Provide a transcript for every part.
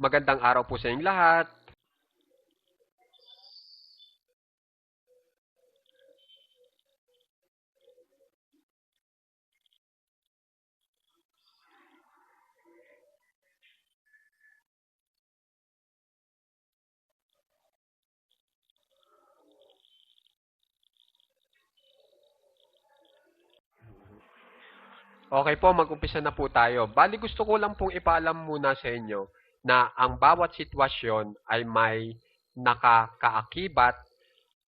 Magandang araw po sa inyong lahat. Okay po, mag-umpisa na po tayo. Bali gusto ko lang pong ipaalam muna sa inyo na ang bawat sitwasyon ay may nakakaakibat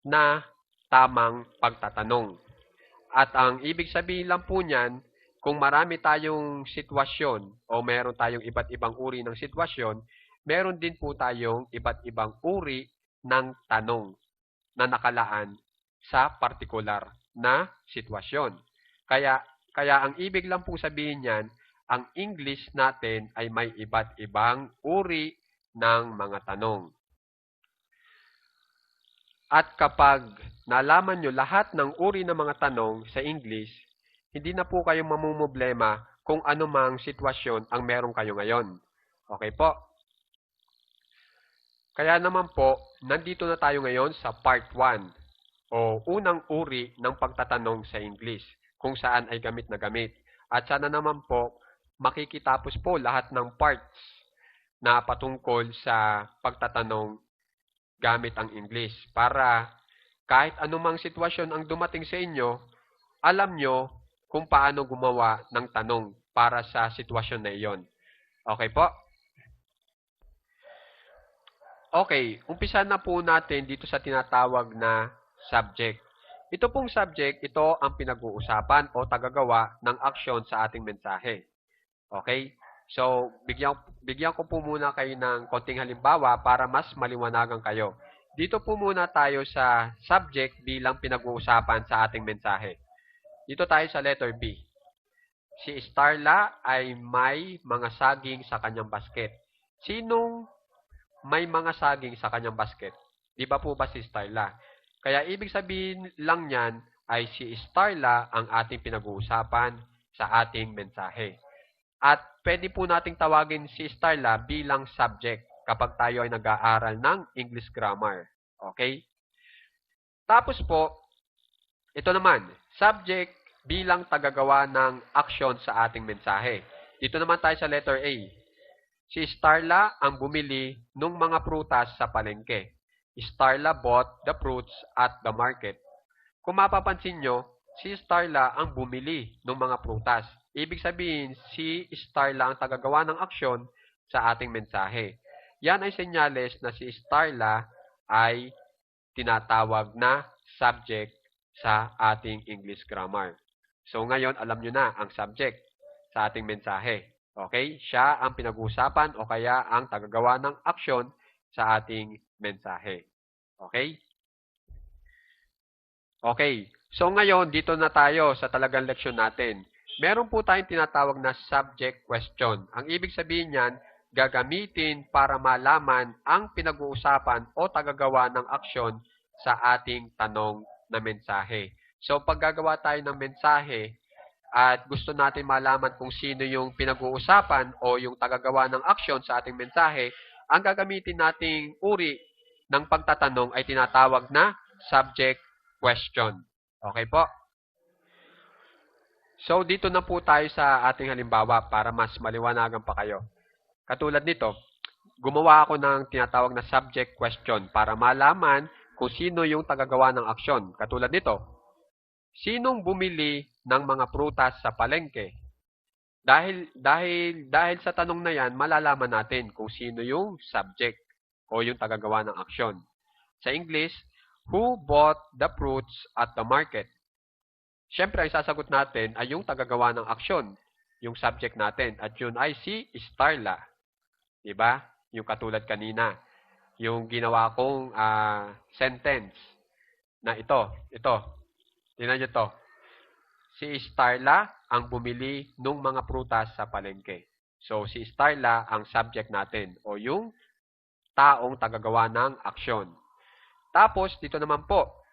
na tamang pagtatanong. At ang ibig sabihin lang po niyan, kung marami tayong sitwasyon o meron tayong iba't ibang uri ng sitwasyon, meron din po tayong iba't ibang uri ng tanong na nakalaan sa partikular na sitwasyon. Kaya, kaya ang ibig lang po sabihin niyan, ang English natin ay may iba't ibang uri ng mga tanong. At kapag nalaman nyo lahat ng uri ng mga tanong sa English, hindi na po kayo mamumblema kung ano mang sitwasyon ang meron kayo ngayon. Okay po? Kaya naman po, nandito na tayo ngayon sa part 1 o unang uri ng pagtatanong sa English kung saan ay gamit na gamit. At sana naman po, makikitapos po lahat ng parts na patungkol sa pagtatanong gamit ang English para kahit anumang sitwasyon ang dumating sa inyo, alam nyo kung paano gumawa ng tanong para sa sitwasyon na iyon. Okay po? Okay, umpisa na po natin dito sa tinatawag na subject. Ito pong subject, ito ang pinag-uusapan o tagagawa ng aksyon sa ating mensahe. Okay? So, bigyan ko po muna kayo ng konting halimbawa para mas maliwanagan kayo. Dito po muna tayo sa subject bilang pinag-uusapan sa ating mensahe. Dito tayo sa letter B. Si Starla ay may mga saging sa kanyang basket. Sinong may mga saging sa kanyang basket? Di ba po ba si Starla? Kaya ibig sabihin lang niyan ay si Starla ang ating pinag-uusapan sa ating mensahe. At pwede po nating tawagin si Starla bilang subject kapag tayo ay nag-aaral ng English grammar. Okay? Tapos po, ito naman, subject bilang tagagawa ng action sa ating mensahe. Dito naman tayo sa letter A. Si Starla ang bumili ng mga prutas sa palengke. Starla bought the fruits at the market. Kung mapapansin nyo, si Starla ang bumili ng mga prutas. Ibig sabihin, si Starla ang tagagawa ng aksyon sa ating mensahe. Yan ay senyales na si Starla ay tinatawag na subject sa ating English grammar. So ngayon, alam nyo na ang subject sa ating mensahe. Okay? Siya ang pinag-uusapan o kaya ang tagagawa ng aksyon sa ating mensahe. Okay? Okay. So ngayon, dito na tayo sa talagang leksyon natin. Meron po tayong tinatawag na subject question. Ang ibig sabihin niyan, gagamitin para malaman ang pinag-uusapan o tagagawa ng aksyon sa ating tanong na mensahe. So pag gagawa tayo ng mensahe at gusto natin malaman kung sino yung pinag-uusapan o yung tagagawa ng aksyon sa ating mensahe, ang gagamitin nating uri ng pagtatanong ay tinatawag na subject question. Okay po? So, dito na po tayo sa ating halimbawa para mas maliwanagan pa kayo. Katulad nito, gumawa ako ng tinatawag na subject question para malaman kung sino yung tagagawa ng aksyon. Katulad nito, sinong bumili ng mga prutas sa palengke? Dahil sa tanong na yan, malalaman natin kung sino yung subject o yung tagagawa ng aksyon. Sa English, who bought the fruits at the market? Siyempre, ang sasagot natin ay yung tagagawa ng aksyon, yung subject natin. At yun ay si Starla. Diba? Yung katulad kanina. Yung ginawa kong sentence na ito. Tingnan nyo to. Si Starla ang bumili ng mga prutas sa palengke. So, si Starla ang subject natin o yung taong tagagawa ng aksyon. Tapos, dito naman po,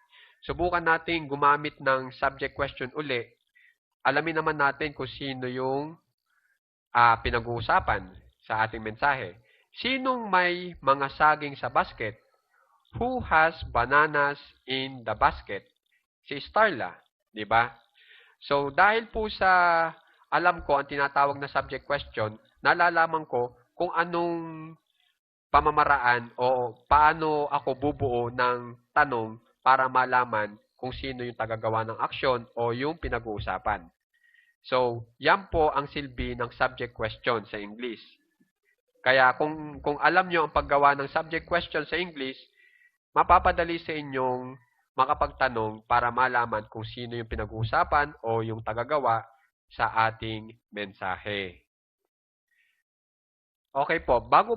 subukan natin gumamit ng subject question uli. Alamin naman natin kung sino yung pinag-uusapan sa ating mensahe. Sinong may mga saging sa basket? Who has bananas in the basket? Si Starla, di ba? So, dahil po sa alam ko ang tinatawag na subject question, nalalaman ko kung anong pamamaraan o paano ako bubuo ng tanong para malaman kung sino yung tagagawa ng aksyon o yung pinag-uusapan. So, yan po ang silbi ng subject question sa English. Kaya kung alam nyo ang paggawa ng subject question sa English, mapapadali sa inyong makapagtanong para malaman kung sino yung pinag-uusapan o yung tagagawa sa ating mensahe. Okay po, bago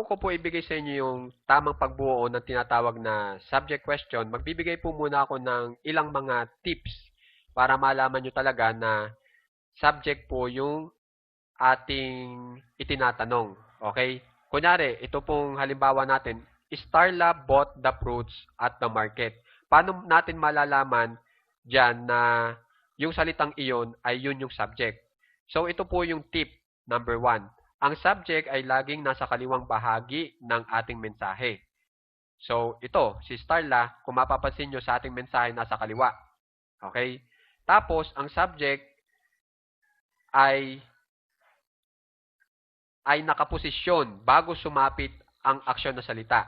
ko po ibigay sa inyo yung tamang pagbuo ng tinatawag na subject question, magbibigay po muna ako ng ilang mga tips para malaman nyo talaga na subject po yung ating itinatanong. Okay? Kunyari, ito pong halimbawa natin, Starla bought the fruits at the market. Paano natin malalaman dyan na yung salitang iyon ay yun yung subject? So, ito po yung tip number 1. Ang subject ay laging nasa kaliwang bahagi ng ating mensahe. So, ito, si Starla, kung mapapansin nyo sa ating mensahe, nasa kaliwa. Okay? Tapos, ang subject ay nakaposisyon bago sumapit ang aksyon na salita.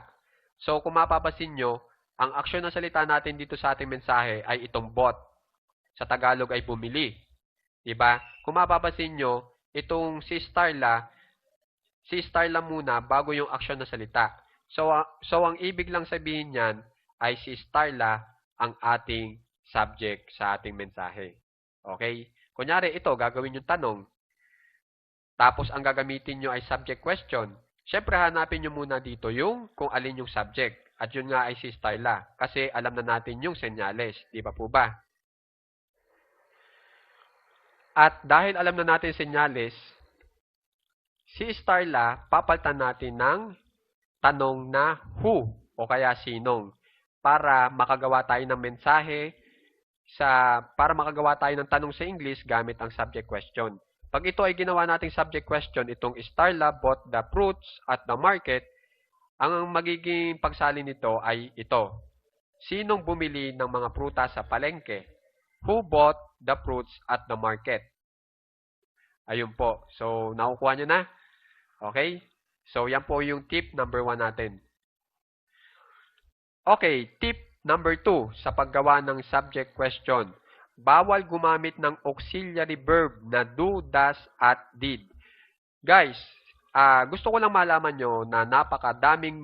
So, kung mapapansin nyo, ang aksyon na salita natin dito sa ating mensahe ay itong bought. Sa Tagalog ay bumili. Diba? Kung mapapansin nyo, itong si Starla muna bago yung aksyon na salita. So ang ibig lang sabihin niyan ay si Starla ang ating subject sa ating mensahe. Okay? Kunyari, ito, gagawin yung tanong. Tapos, ang gagamitin nyo ay subject question. Siyempre, hanapin nyo muna dito yung kung alin yung subject. At yun nga ay si Starla. Kasi alam na natin yung senyales. Di ba po ba? At dahil alam na natin senyales, si Starla, papalitan natin ng tanong na who o kaya sinong para makagawa tayo ng mensahe para makagawa tayo ng tanong sa English gamit ang subject question. Pag ito ay ginawa nating subject question, itong Starla bought the fruits at the market, ang magiging pagsalin nito ay ito. Sinong bumili ng mga prutas sa palengke? Who bought the fruits at the market? Ayun po. So, nakukuha nyo na? Okay? So, yan po yung tip number 1 natin. Okay, tip number 2 sa paggawa ng subject question. Bawal gumamit ng auxiliary verb na do, does, at did. Guys, gusto ko lang malaman nyo na napakadaming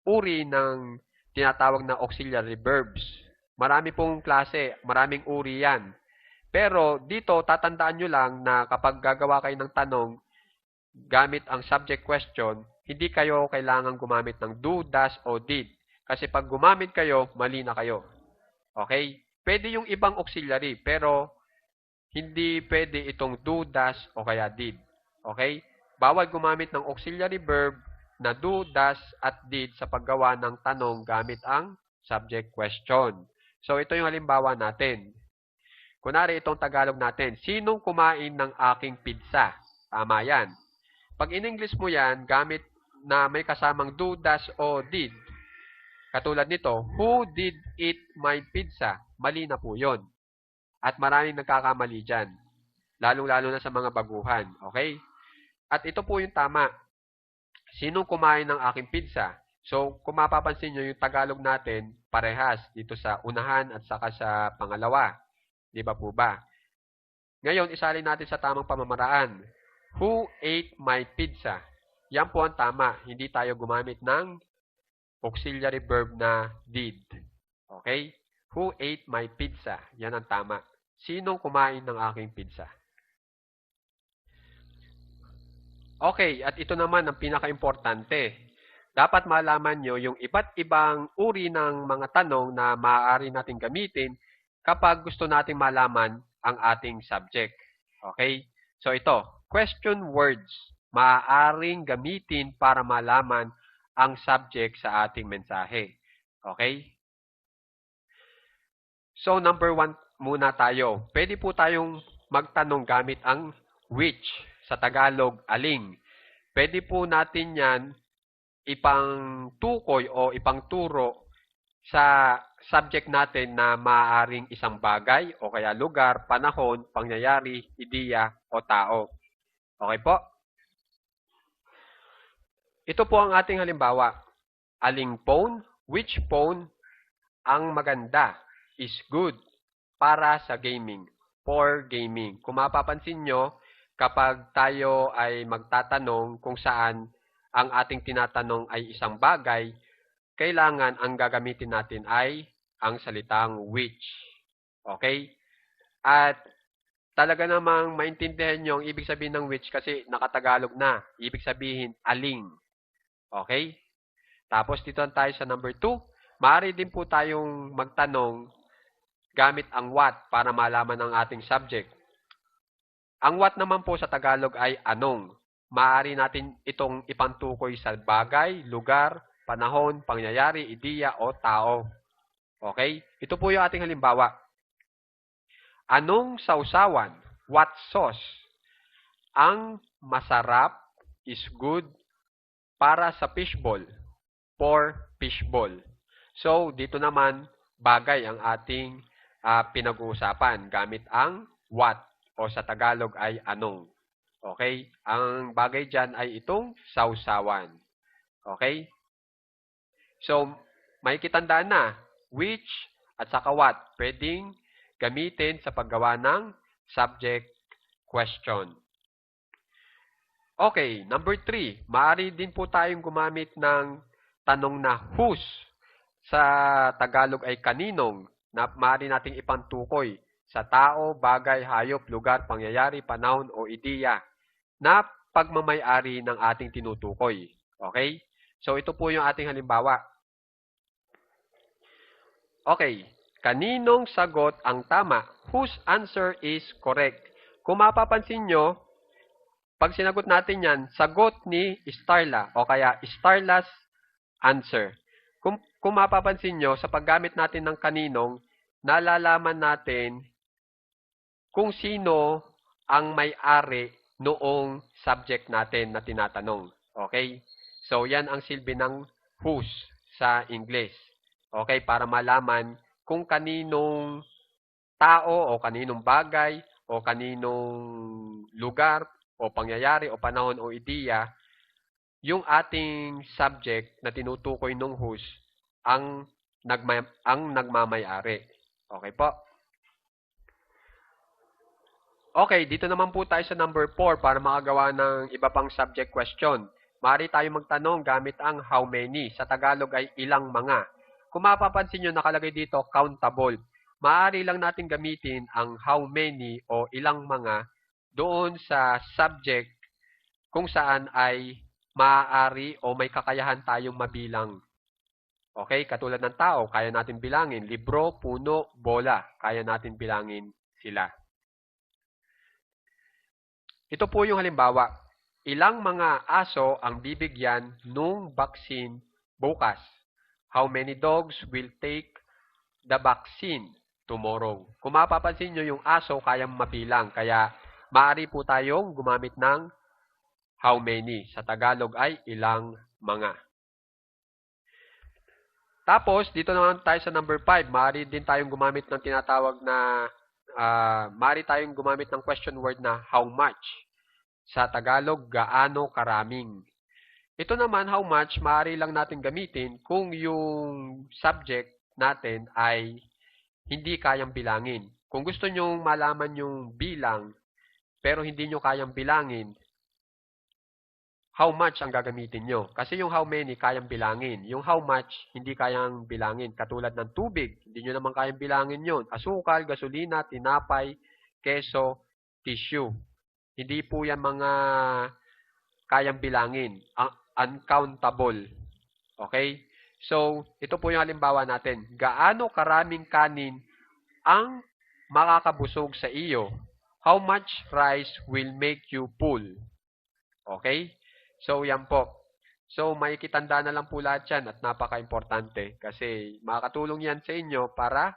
uri ng tinatawag na auxiliary verbs. Marami pong klase, maraming uri yan. Pero dito, tatandaan nyo lang na kapag gagawa kayo ng tanong gamit ang subject question, hindi kayo kailangan gumamit ng do, does, o did. Kasi pag gumamit kayo, mali na kayo. Okay? Pwede yung ibang auxiliary, pero hindi pwede itong do, does, o kaya did. Okay? Bawal gumamit ng auxiliary verb na do, does, at did sa paggawa ng tanong gamit ang subject question. So, ito yung halimbawa natin. Kunwari, itong Tagalog natin. Sinong kumain ng aking pizza? Tama yan. Pag in-English mo yan, gamit na may kasamang do, does, o did, katulad nito, who did eat my pizza? Mali na po yun. At maraming nagkakamali dyan. Lalong-lalo na sa mga baguhan. Okay? At ito po yung tama. Sinong kumain ng aking pizza? So, kung mapapansin nyo, yung Tagalog natin, parehas dito sa unahan at saka sa pangalawa. Di ba po ba? Ngayon, isalin natin sa tamang pamamaraan. Who ate my pizza? Yan po ang tama. Hindi tayo gumamit ng auxiliary verb na did. Okay? Who ate my pizza? Yan ang tama. Sinong kumain ng aking pizza? Okay, at ito naman ang pinaka-importante. Dapat malaman nyo yung iba't ibang uri ng mga tanong na maaari nating gamitin kapag gusto nating malaman ang ating subject. Okay? So ito, question words. Maaaring gamitin para malaman ang subject sa ating mensahe. Okay? So, number 1 muna tayo. Pwede po tayong magtanong gamit ang which, sa Tagalog, aling. pwede po natin yan ipang-tukoy o ipang-turo sa subject natin na maaaring isang bagay o kaya lugar, panahon, pangyayari, ideya o tao. Okay po? Ito po ang ating halimbawa. Aling phone, which phone ang maganda is good para sa gaming, for gaming. Kung mapapansin nyo, kapag tayo ay magtatanong kung saan ang ating tinatanong ay isang bagay, kailangan ang gagamitin natin ay ang salitang which. Okay? At talaga namang maintindihan nyo ang ibig sabihin ng which kasi nakatagalog na. Ibig sabihin, aling. Okay? Tapos dito tayo sa number 2. Maaari din po tayong magtanong gamit ang what para malaman ang ating subject. Ang what naman po sa Tagalog ay anong. Maaari natin itong ipantukoy sa bagay, lugar, panahon, pangyayari, ideya o tao. Okay? Ito po yung ating halimbawa. Anong sausawan? What sauce? Ang masarap is good para sa fishball. For fishball. So, dito naman, bagay ang ating pinag-uusapan gamit ang what o sa Tagalog ay anong. Okay? Ang bagay dyan ay itong sausawan. Okay? So, may kitandaan na which at saka what pwedeng gamitin sa paggawa ng subject question. Okay, number 3. Maaari din po tayong gumamit ng tanong na whose. Sa Tagalog ay kaninong na maaari nating ipantukoy sa tao, bagay, hayop, lugar, pangyayari, panahon o ideya na pagmamay-ari ng ating tinutukoy. Okay? So, ito po yung ating halimbawa. Okay. Kaninong sagot ang tama? Whose answer is correct? Kung mapapansin nyo, pag sinagot natin yan, sagot ni Starla o kaya Starla's answer. Kung mapapansin nyo, sa paggamit natin ng kaninong, nalalaman natin kung sino ang may-ari noong subject natin na tinatanong. Okay? So, yan ang silbi ng whose sa English. Okay? Para malaman kung kaninong tao o kaninong bagay o kaninong lugar o pangyayari o panahon o ideya yung ating subject na tinutukoy ng whose ang nagmamay-ari. Okay po? Okay, dito naman po tayo sa number 4 para makagawa ng iba pang subject question. Maaari tayo magtanong gamit ang how many. Sa Tagalog ay ilang mga. Kung mapapansin nyo, nakalagay dito countable. Maaari lang natin gamitin ang how many o ilang mga doon sa subject kung saan ay maaari o may kakayahan tayong mabilang. Okay? Katulad ng tao, kaya natin bilangin. Libro, puno, bola. Kaya natin bilangin sila. Ito po yung halimbawa. Ilang mga aso ang bibigyan nung vaccine bukas? How many dogs will take the vaccine tomorrow? Kung mapapansin nyo, yung aso kayang mabilang. Kaya maaari po tayong gumamit ng how many. Sa Tagalog ay ilang mga. Tapos, dito naman tayo sa number 5. Maaari din tayong gumamit ng tinatawag na, maaari tayong gumamit ng question word na how much. Sa Tagalog, gaano karaming. Ito naman, how much, maaari lang natin gamitin kung yung subject natin ay hindi kayang bilangin. Kung gusto nyong malaman yung bilang, pero hindi nyo kayang bilangin, how much ang gagamitin nyo. Kasi yung how many, kayang bilangin. Yung how much, hindi kayang bilangin. Katulad ng tubig, hindi nyo naman kayang bilangin yun. Asukal, gasolina, tinapay, keso, tissue. Hindi po yan mga kayang bilangin. Uncountable. Okay? So, ito po yung halimbawa natin. Gaano karaming kanin ang makakabusog sa iyo? How much rice will make you full? Okay? So, yan po. So, may kitanda na lang po lahat yan at napaka-importante kasi makakatulong yan sa inyo para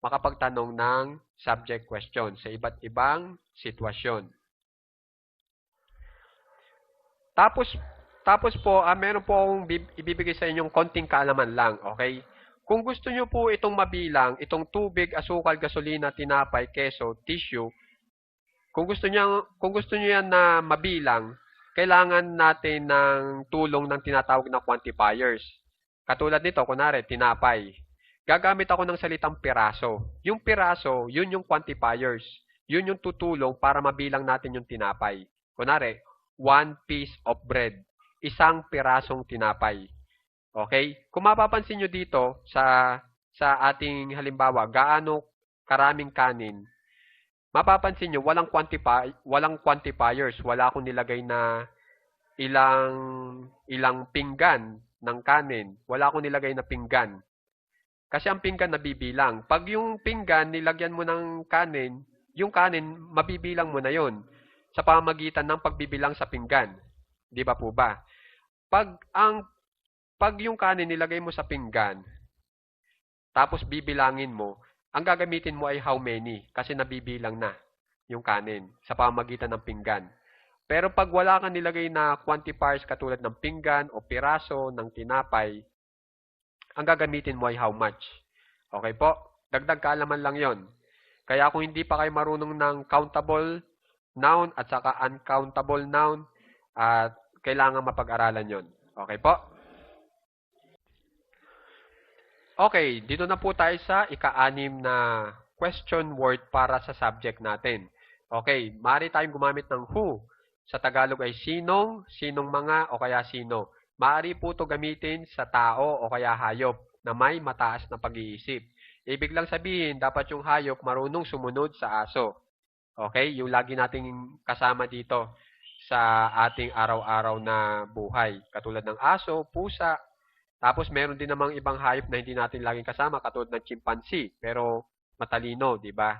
makapagtanong ng subject question sa iba't ibang sitwasyon. Tapos, tapos po, meron po akong ibibigay sa inyong konting kaalaman lang, okay? Kung gusto nyo po itong mabilang, itong tubig, asukal, gasolina, tinapay, keso, tissue, kung gusto niyo yan na mabilang, kailangan natin ng tulong ng tinatawag na quantifiers. Katulad nito, kunwari, tinapay. Gagamit ako ng salitang piraso. Yung piraso, yun yung quantifiers. Yun yung tutulong para mabilang natin yung tinapay. Kunwari, 1 piece of bread. Isang pirasong tinapay. Okay? Kung mapapansin nyo dito sa ating halimbawa, gaano karaming kanin, mapapansin nyo, walang quantifiers. Wala akong nilagay na ilang ilang pinggan ng kanin. Wala akong nilagay na pinggan. Kasi ang pinggan nabibilang. Pag yung pinggan nilagyan mo ng kanin, yung kanin mabibilang mo na yon sa pamamagitan ng pagbibilang sa pinggan. Di ba po ba? Pag yung kanin nilagay mo sa pinggan, tapos bibilangin mo, ang gagamitin mo ay how many kasi nabibilang na yung kanin sa pamamagitan ng pinggan. Pero pag wala kang nilagay na quantifiers katulad ng pinggan o piraso ng tinapay, ang gagamitin mo ay how much. Okay po? Dagdag kaalaman lang yon. Kaya kung hindi pa kayo marunong ng countable noun at saka uncountable noun, kailangan mapag-aralan yon. Okay po? Okay, dito na po tayo sa ika-anim na question word para sa subject natin. Okay, maaari tayong gumamit ng who. Sa Tagalog ay sinong, sinong mga, o kaya sino. Maaari po ito gamitin sa tao o kaya hayop na may mataas na pag-iisip. Ibig lang sabihin, dapat yung hayop marunong sumunod sa aso. Okay, yung lagi nating kasama dito sa ating araw-araw na buhay. Katulad ng aso, pusa. Tapos meron din namang ibang hayop na hindi natin laging kasama katulad ng chimpanzee, pero matalino, di ba?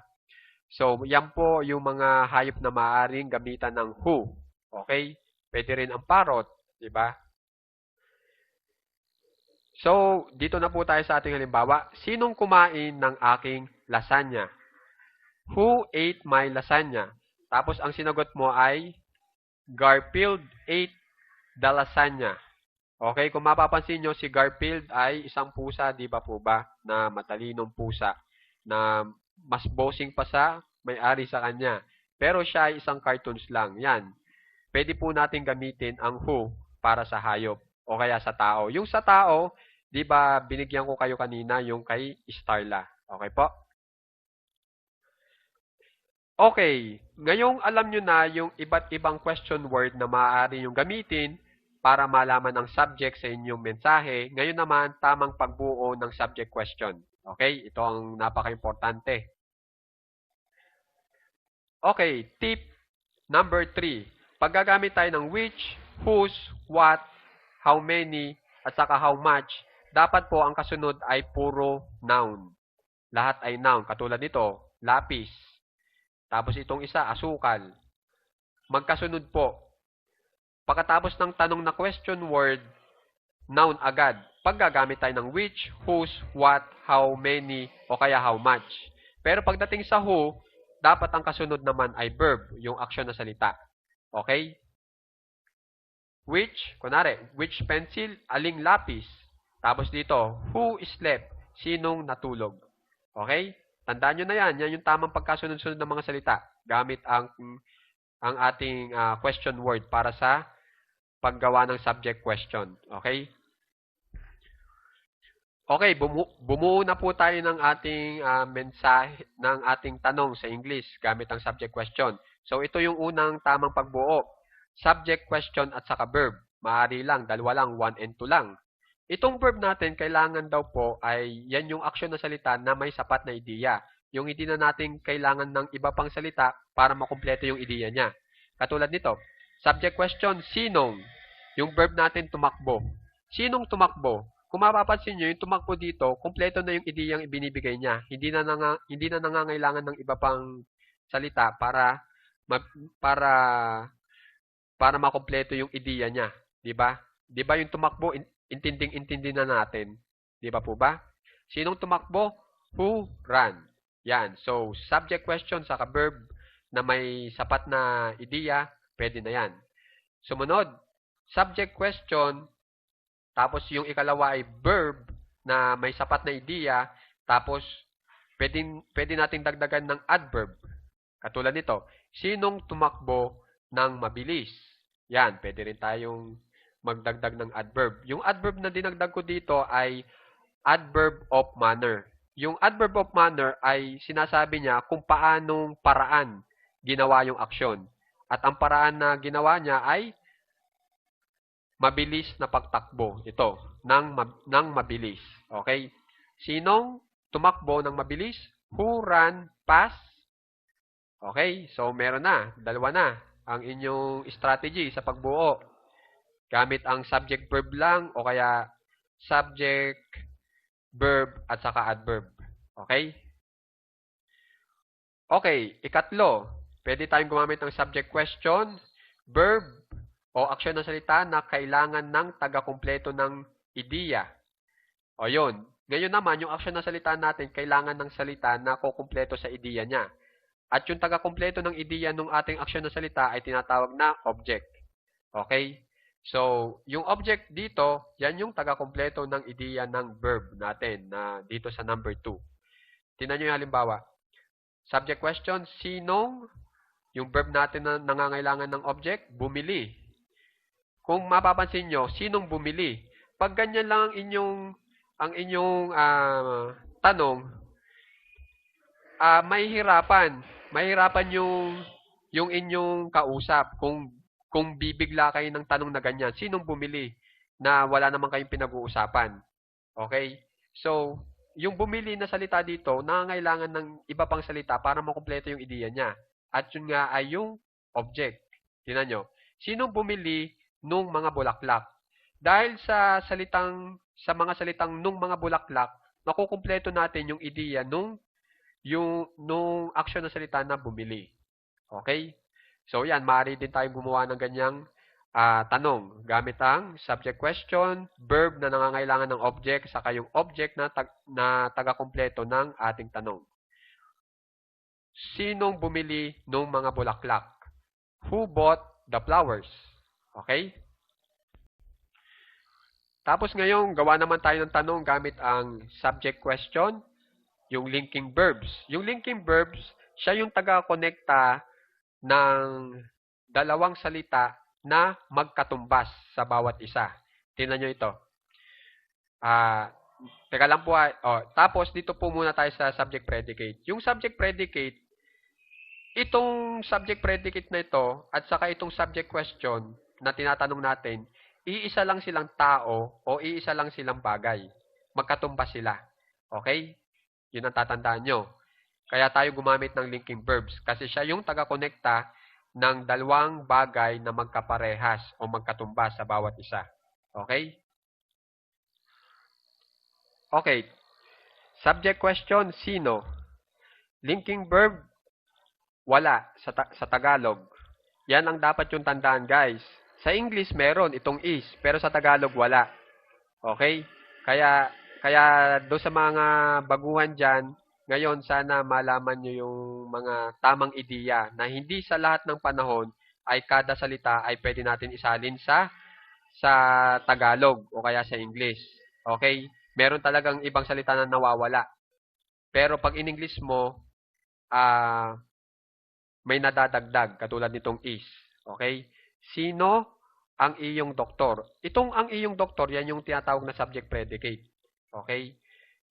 So, yan po yung mga hayop na maaaring gamitan ng who. Okay? Pwede rin ang parrot, di ba? So, dito na po tayo sa ating halimbawa. Sinong kumain ng aking lasagna? Who ate my lasagna? Tapos ang sinagot mo ay Garfield ate the lasagna. Okay, kung mapapansin nyo, si Garfield ay isang pusa, di ba po ba, na matalinong pusa, na mas bossing pa sa may-ari sa kanya. Pero siya ay isang cartoons lang. Yan. Pwede po natin gamitin ang who para sa hayop o kaya sa tao. Yung sa tao, di ba binigyan ko kayo kanina yung kay Starla. Okay po? Okay, ngayong alam nyo na yung iba't ibang question word na maaari yung gamitin para malaman ang subject sa inyong mensahe, ngayon naman tamang pagbuo ng subject question. Okay, ito ang napaka-importante. Okay, tip number 3. Pag gagamit tayo ng which, whose, what, how many, at saka how much, dapat po ang kasunod ay puro noun. Lahat ay noun. Katulad nito, lapis. Tapos itong isa, asukal. Magkasunod po. Pagkatapos ng tanong na question word, noun agad. Pag gagamit tayo ng which, whose, what, how many, o kaya how much. Pero pagdating sa who, dapat ang kasunod naman ay verb, yung action na salita. Okay? Which, kunwari, which pencil, aling lapis. Tapos dito, who slept, sinong natulog. Okay? Tandaan nyo na yan. Yan yung tamang pagkasunod-sunod ng mga salita. Gamit ang ating question word para sa paggawa ng subject question. Okay? Okay, bumuo na po tayo ng ating mensahe, ng ating tanong sa English gamit ang subject question. So, ito yung unang tamang pagbuo. Subject question at saka verb. Maaari lang, dalawa lang, 1 and 2 lang. Itong verb natin, kailangan daw po ay yan yung aksyon na salita na may sapat na ideya. Yung hindi na natin kailangan ng iba pang salita para makumpleto yung ideya niya. Katulad nito, subject question, sinong? Yung verb natin, tumakbo. Sinong tumakbo? Kung mapapansin nyo, yung tumakbo dito, kumpleto na yung ideyang ibinibigay niya. Hindi na nangangailangan ng iba pang salita para makumpleto yung ideya niya, 'di ba? 'Di ba yung tumakbo intinding-intindi na natin, 'di ba po ba? Sinong tumakbo? Who ran? Yan. So, subject question sa verb na may sapat na ideya, pwede na yan. Sumunod, subject question, tapos yung ikalawa ay verb na may sapat na ideya, tapos pwede nating dagdagan ng adverb. Katulad nito, sinong tumakbo ng mabilis? Yan, pwede rin tayong magdagdag ng adverb. Yung adverb na dinagdag ko dito ay adverb of manner. Yung adverb of manner ay sinasabi niya kung paanong paraan ginawa yung aksyon. At ang paraan na ginawa niya ay mabilis na pagtakbo. Ito, ng mabilis. Okay? Sinong tumakbo ng mabilis? Who ran fast? Okay? So, meron na. Dalawa na ang inyong strategy sa pagbuo. Gamit ang subject-verb lang o kaya subject, verb, at saka adverb. Okay? Okay, ikatlo. Pwede tayong gumamit ng subject question, verb, o aksyon ng salita na kailangan ng taga-kumpleto ng ideya. O yun. Ngayon naman, yung aksyon ng salita natin, kailangan ng salita na kukumpleto sa ideya niya. At yung taga-kumpleto ng ideya ng ating aksyon ng salita ay tinatawag na object. Okay? So, yung object dito, yan yung taga-kumpleto ng ideya ng verb natin na dito sa number 2. Tingnan nyo yung halimbawa. Subject question, sinong, yung verb natin na nangangailangan ng object, bumili. Kung mapapansin nyo, sinong bumili? Pag ganyan lang ang inyong tanong, mahihirapan. Mahihirapan yung inyong kausap kung bibigla kayo ng tanong na ganyan. Sinong bumili na wala naman kayong pinag-uusapan? Okay? So, yung bumili na salita dito, nangangailangan ng iba pang salita para makumpleto yung ideya niya. At yun nga ay yung object. Tingnan nyo. Sinong bumili nung mga bulaklak? Dahil sa mga salitang nung mga bulaklak, makukumpleto natin yung ideya nung action na salita na bumili. Okay? So, yan. Maaari din tayong gumawa ng ganyang tanong. Gamit ang subject question, verb na nangangailangan ng object, saka yung object na taga-kumpleto ng ating tanong. Sinong bumili ng mga bulaklak? Who bought the flowers? Okay? Tapos ngayon, gawa naman tayo ng tanong gamit ang subject question, yung linking verbs. Yung linking verbs, siya yung taga-konekta ng dalawang salita na magkatumbas sa bawat isa. Tingnan nyo ito. Teka lang po. Tapos, dito po muna tayo sa subject predicate. Yung subject predicate, itong subject predicate na ito at saka itong subject question na tinatanong natin, iisa lang silang tao o iisa lang silang bagay. Magkatumbas sila. Okay? Yun ang tatandaan nyo. Kaya tayo gumamit ng linking verbs kasi siya yung taga-konekta ng dalawang bagay na magkaparehas o magkatumbas sa bawat isa. Okay? Okay. Subject question, sino? Linking verb, wala sa Tagalog. Yan ang dapat yung tandaan, guys. Sa English, meron itong is, pero sa Tagalog, wala. Okay? Kaya do sa mga baguhan dyan, ngayon sana malaman nyo yung mga tamang ideya na hindi sa lahat ng panahon ay kada salita ay pwede natin isalin sa Tagalog o kaya sa English. Okay? Meron talagang ibang salita na nawawala. Pero pag in English mo, may nadadagdag katulad nitong is. Okay? Sino ang iyong doktor? Itong ang iyong doktor, yan yung tinatawag na subject predicate. Okay?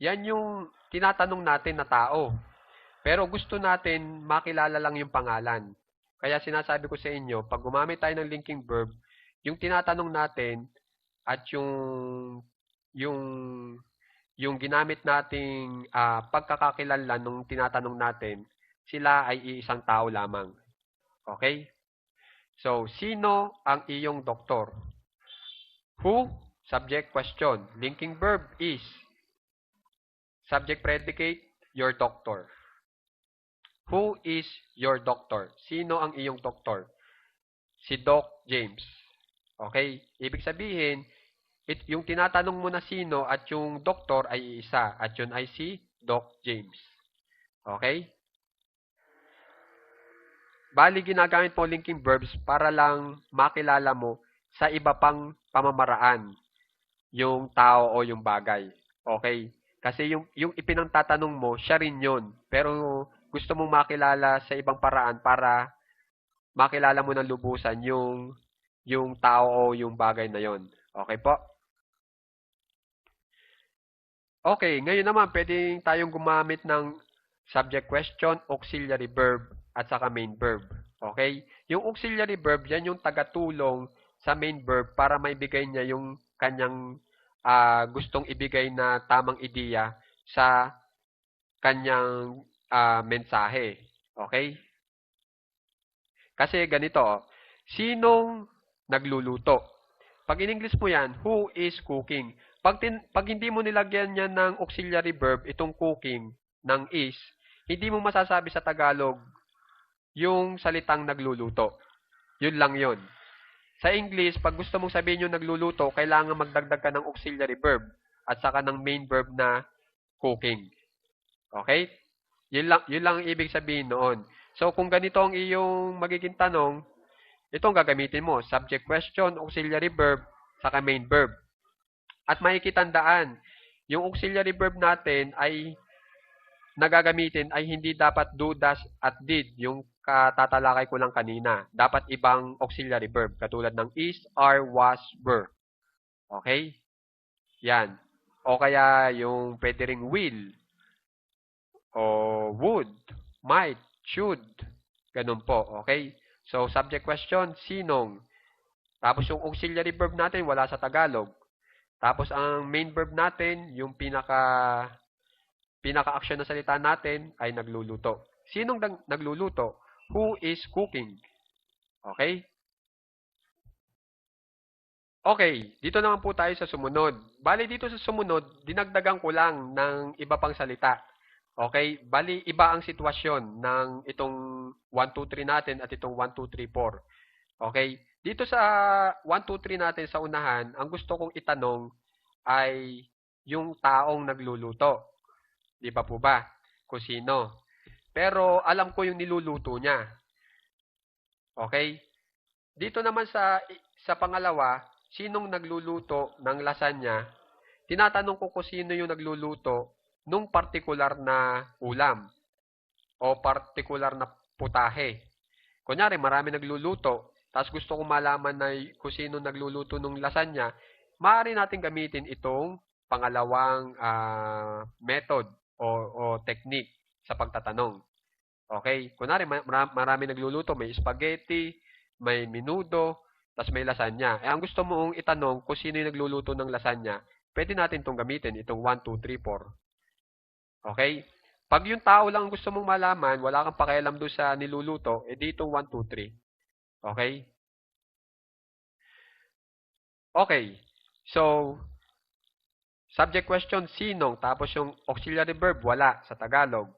Yan yung tinatanong natin na tao. Pero gusto natin makilala lang yung pangalan. Kaya sinasabi ko sa inyo, pag gumamit tayo ng linking verb, yung tinatanong natin at yung ginamit nating pagkakakilanlan nung tinatanong natin, sila ay iisang tao lamang. Okay? So, sino ang iyong doktor? Who? Subject question. Linking verb is. Subject predicate, your doctor. Who is your doctor? Sino ang iyong doktor? Si Doc James. Okay? Ibig sabihin, yung tinatanong mo na sino at yung doktor ay iisa. At yun ay si Doc James. Okay? Bali, ginagamit mo linking verbs para lang makilala mo sa iba pang pamamaraan yung tao o yung bagay. Okay? Kasi yung ipinangtatanong mo, siya rin yun. Pero gusto mong makilala sa ibang paraan para makilala mo ng lubusan yung tao o yung bagay na yon. Okay po? Okay, ngayon naman pwedeng tayong gumamit ng subject question, auxiliary verb, at saka main verb. Okay? Yung auxiliary verb, yan yung tagatulong sa main verb para maibigay niya yung kanyang gustong ibigay na tamang ideya sa kanyang mensahe. Okay? Kasi ganito, sinong nagluluto? Pag in English mo yan, who is cooking? Pag hindi mo nilagyan yan ng auxiliary verb, itong cooking, ng is, hindi mo masasabi sa Tagalog yung salitang nagluluto. Yun lang yun. Sa English, pag gusto mong sabihin yung nagluluto, kailangan magdagdag ka ng auxiliary verb at saka ng main verb na cooking. Okay? Yun lang ang ibig sabihin noon. So, kung ganito ang iyong magiging tanong, ito ang gagamitin mo. Subject question, auxiliary verb, saka main verb. At makikitandaan, yung auxiliary verb natin ay nagagamitin ay hindi dapat do, does, at did. Yung katatalakay ko lang kanina. Dapat ibang auxiliary verb. Katulad ng is, are, was, were. Okay? Yan. O kaya yung pwede ring will, o would, might, should. Ganun po. Okay? So, subject question, sinong. Tapos yung auxiliary verb natin, wala sa Tagalog. Tapos ang main verb natin, yung pinaka-action na salita natin ay nagluluto. Sinong nagluluto? Who is cooking? Okay? Okay, dito naman po tayo sa sumunod. Bali dito sa sumunod, dinagdagan ko lang ng iba pang salita. Okay? Bali, iba ang sitwasyon ng itong 1, 2, 3 natin at itong 1, 2, 3, 4. Okay? Dito sa 1, 2, 3 natin sa unahan, ang gusto kong itanong ay yung taong nagluluto. Di ba po ba? Kung sino. Pero alam ko yung niluluto niya. Okay? Dito naman sa pangalawa, sinong nagluluto ng lasagna? Tinatanong ko kung sino yung nagluluto nung partikular na ulam o partikular na putahe. Kunyari, marami nagluluto, tapos gusto ko malaman na kung sino nagluluto ng lasagna, maaari natin gamitin itong pangalawang method o technique sa pagtatanong. Okay? Kunwari, marami nagluluto, may spaghetti, may menudo, tapos may lasagna. Ang gusto mong itanong kung sino yung nagluluto ng lasagna, pwede natin itong gamitin, itong 1, 2, 3, 4. Okay? Pag yung tao lang gusto mong malaman, wala kang pakialam doon sa niluluto, dito 1, 2, 3. Okay? Okay. So, subject question, sinong, tapos yung auxiliary verb, wala sa Tagalog.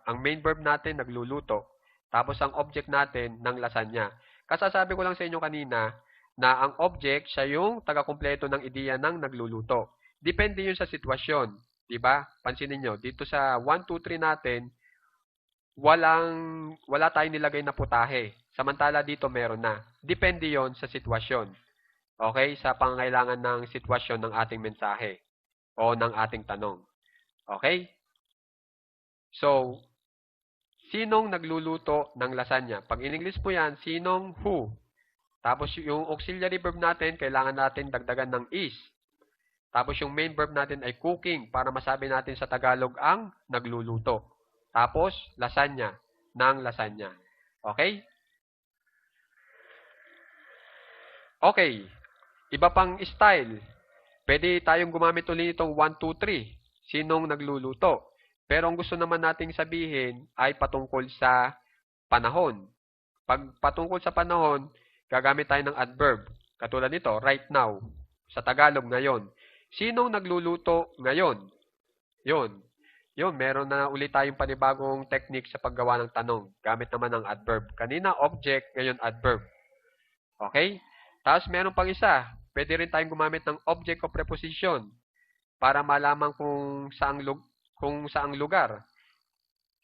Ang main verb natin, nagluluto. Tapos ang object natin, ng lasagna. Kasasabi ko lang sa inyo kanina, na ang object, siya yung taga-kumpleto ng ideya ng nagluluto. Depende yun sa sitwasyon. Diba? Pansinin nyo, dito sa 1, 2, 3 natin, wala tayong nilagay na putahe. Samantala dito meron na. Depende yon sa sitwasyon. Okay? Sa pangangailangan ng sitwasyon ng ating mensahe o ng ating tanong. Okay? So, sinong nagluluto ng lasagna? Pag in English po yan, sinong who. Tapos yung auxiliary verb natin, kailangan natin dagdagan ng is. Tapos yung main verb natin ay cooking para masabi natin sa Tagalog ang nagluluto. Tapos, lasagna, ng lasagna. Okay? Okay. Iba pang style. Pwede tayong gumamit ulit itong 1, 2, 3. Sinong nagluluto? Pero ang gusto naman nating sabihin ay patungkol sa panahon. Pag patungkol sa panahon, gagamit tayo ng adverb. Katulad nito, right now. Sa Tagalog, ngayon. Sinong nagluluto ngayon? Yun. Yun, meron na ulit tayong panibagong technique sa paggawa ng tanong. Gamit naman ng adverb. Kanina, object, ngayon, adverb. Okay? Tapos, meron pang isa. Pwede rin tayong gumamit ng object of preposition para malaman kung saang lugar.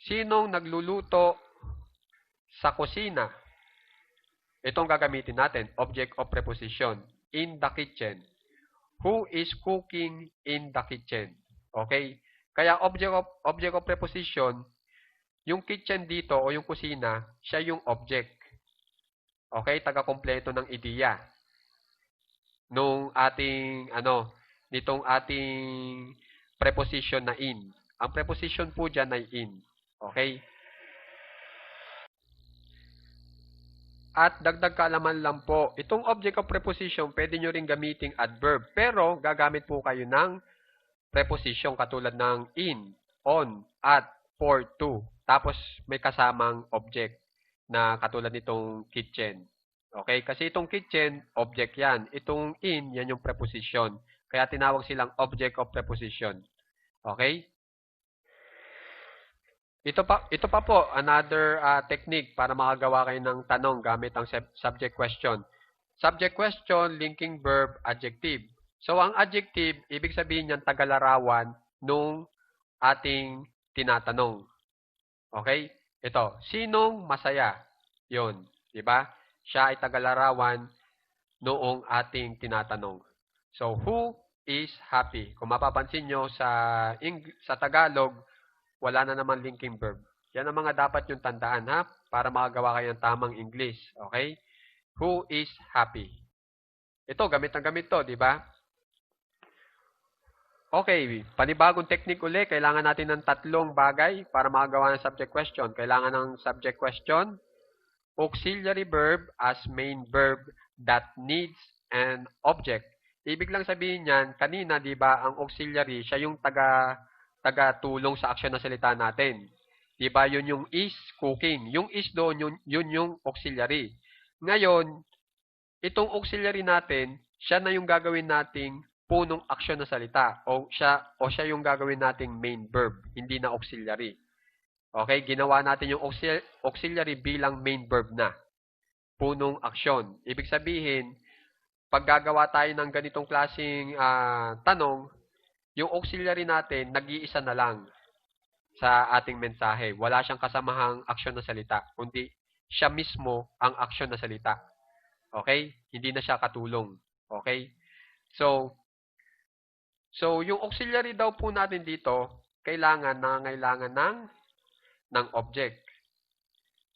Sinong nagluluto sa kusina? Itong gagamitin natin, object of preposition. In the kitchen. Who is cooking in the kitchen? Okay? Kaya object of preposition, yung kitchen dito o yung kusina, siya yung object. Okay? Taga-kompleto ng ideya nung ating nitong ating preposition na in. Ang preposition po diyan ay in. Okay? At dagdag kaalaman lang po, itong object of preposition, pwede nyo rin gamiting adverb. Pero, gagamit po kayo ng preposition katulad ng in, on, at, for, to. Tapos, may kasamang object na katulad nitong kitchen. Okay? Kasi itong kitchen, object yan. Itong in, yan yung preposition. Kaya tinawag silang object of preposition. Okay? Ito pa po, another technique para makagawa kayo ng tanong gamit ang subject question. Subject question, linking verb, adjective. So, ang adjective, ibig sabihin niyan tagalarawan nung ating tinatanong. Okay? Ito, sinong masaya? Yun. Diba? Siya ay tagalarawan noong ating tinatanong. So, who is happy? Kung mapapansin nyo sa Tagalog, wala na naman linking verb. Yan ang mga dapat yung tandaan ha, para makagawa kayo ng tamang English. Okay? Who is happy? Ito, gamit na gamit to, di ba? Okay, panibagong technique uli, kailangan natin ng tatlong bagay para makagawa ng subject question. Kailangan ng subject question, auxiliary verb as main verb that needs an object. Ibig lang sabihin niyan, kanina, di ba, ang auxiliary, siya yung taga-tulong sa aksyon na salita natin. Di ba, yun yung is cooking. Yung is doon, yun yung auxiliary. Ngayon, itong auxiliary natin, siya na yung gagawin nating punong aksyon na salita o siya yung gagawin nating main verb, hindi na auxiliary. Okay, ginawa natin yung auxiliary bilang main verb na. Punong aksyon. Ibig sabihin, pag gagawa tayo ng ganitong klaseng tanong, yung auxiliary natin, nag-iisa na lang sa ating mensahe. Wala siyang kasamahang aksyon na salita, kundi siya mismo ang aksyon na salita. Okay? Hindi na siya katulong. Okay? So yung auxiliary daw po natin dito, nangangailangan ng object.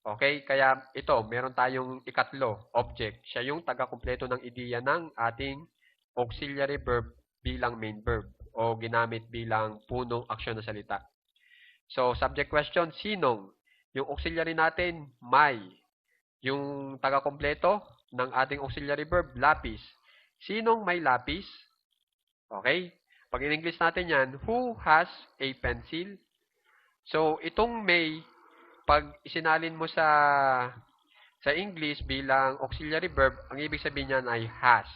Okay? Kaya ito, meron tayong ikatlo, object. Siya yung taga-kumpleto ng ideya ng ating auxiliary verb bilang main verb o ginamit bilang punong aksyon na salita. So, subject question, sinong? Yung auxiliary natin, may. Yung taga-kumpleto ng ating auxiliary verb, lapis. Sinong may lapis? Okay? Pag in English natin yan, who has a pencil? So, itong may, pag isinalin mo sa English bilang auxiliary verb, ang ibig sabihin niyan ay has.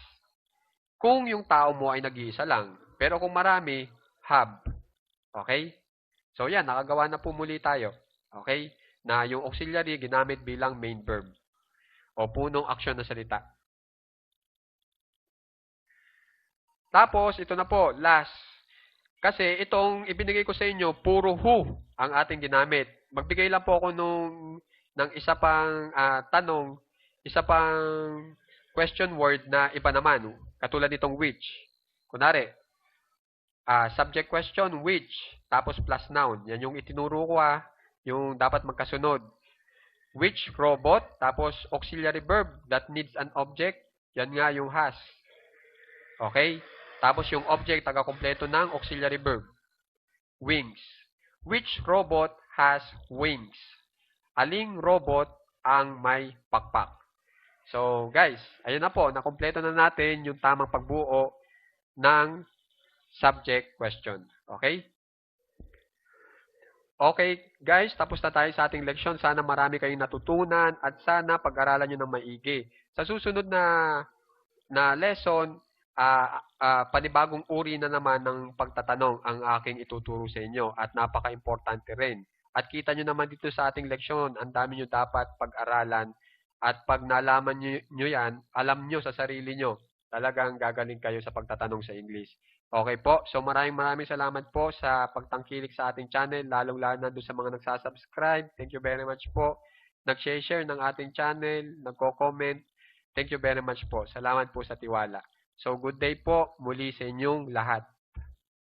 Kung yung tao mo ay nag-iisa lang. Pero kung marami, have. Okay? So, yan, nakagawa na po muli tayo. Okay? Na yung auxiliary ginamit bilang main verb o punong aksyon na salita. Tapos, ito na po, last. Kasi itong ibinigay ko sa inyo, puro who ang ating ginamit. Magbigay lang po ako ng isa pang tanong, isa pang question word na iba naman. Katulad nitong which. Kunwari, subject question, which, tapos plus noun. Yan yung itinuro ko yung dapat magkasunod. Which robot, tapos auxiliary verb that needs an object, yan nga yung has. Okay? Tapos yung object, taga-kompleto ng auxiliary verb. Wings. Which robot has wings? Aling robot ang may pakpak? So, guys, ayun na po. Nakompleto na natin yung tamang pagbuo ng subject question. Okay? Okay, guys, tapos na tayo sa ating leksyon. Sana marami kayong natutunan at sana pag-aralan nyo ng maigi. Sa susunod na lesson, panibagong uri na naman ng pagtatanong ang aking ituturo sa inyo at napaka-importante rin. At kita nyo naman dito sa ating leksyon, ang dami nyo dapat pag-aralan at pag nalaman nyo yan, alam nyo sa sarili nyo, talagang gagaling kayo sa pagtatanong sa English. Okay po, so maraming salamat po sa pagtangkilik sa ating channel, lalong-lalo na doon sa mga nagsasubscribe. Thank you very much po. nag-share ng ating channel, nagko-comment. Thank you very much po. Salamat po sa tiwala. So, good day po muli sa inyong lahat.